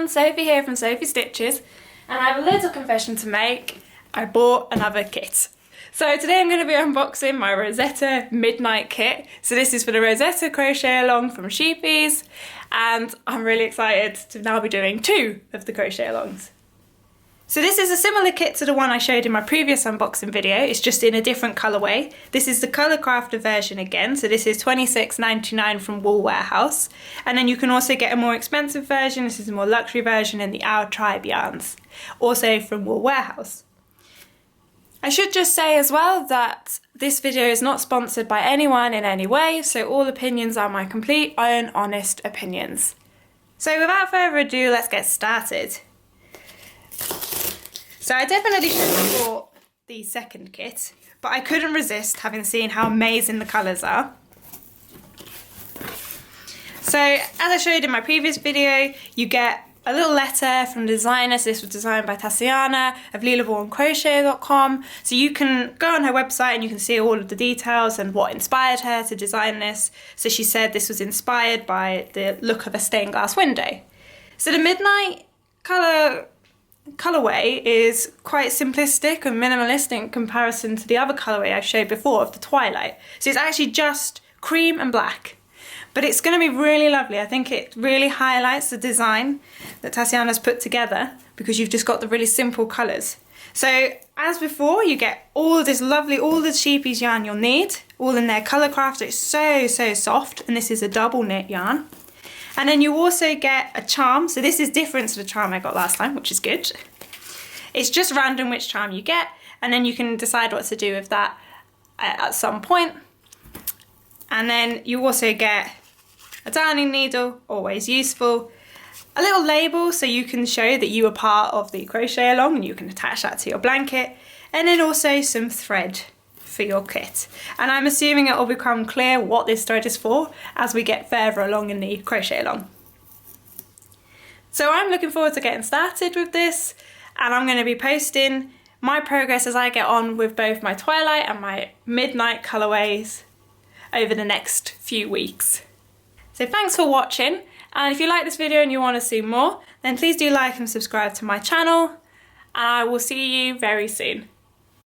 everyone, Sophie here from Sophie Stitches, and I have a little confession to make. I bought another kit. So today I'm going to be unboxing my Rozeta Midnight kit. So this is for the Rozeta crochet along from Scheepjes, and I'm really excited to now be doing 2 of the crochet alongs. So this is a similar kit to the one I showed in my previous unboxing video, it's just in a different colourway. This is the colour crafter version again, so this is $26.99 from Wool Warehouse. And then you can also get a more expensive version, this is a more luxury version in the Our Tribe yarns, also from Wool Warehouse. I should just say as well that this video is not sponsored by anyone in any way, so all opinions are my complete own honest opinions. So without further ado, let's get started. So I definitely should have bought the second kit, but I couldn't resist having seen how amazing the colours are. So as I showed in my previous video, you get a little letter from the designer. So this was designed by Tatsiana of LilaBornCrochet.com. So you can go on her website and you can see all of the details and what inspired her to design this. So she said this was inspired by the look of a stained glass window. So the Midnight colourway is quite simplistic and minimalist in comparison to the other colourway I showed before of the Twilight. So it's actually just cream and black, but it's going to be really lovely. I think it really highlights the design that Tatsiana's put together because you've just got the really simple colours. So as before, you get all this lovely, all the Scheepjes yarn you'll need, all in their colour craft. It's so soft, and this is a double knit yarn. And then you also get a charm. So this is different to the charm I got last time, which is good. It's just random which charm you get, and then you can decide what to do with that at some point. And then you also get a darning needle, always useful. A little label so you can show that you are part of the crochet along and you can attach that to your blanket. And then also some thread for your kit, and I'm assuming it will become clear what this thread is for as we get further along in the crochet along. So I'm looking forward to getting started with this, and I'm going to be posting my progress as I get on with both my Twilight and my Midnight colourways over the next few weeks. So thanks for watching, and if you like this video and you want to see more, then please do like and subscribe to my channel, and I will see you very soon.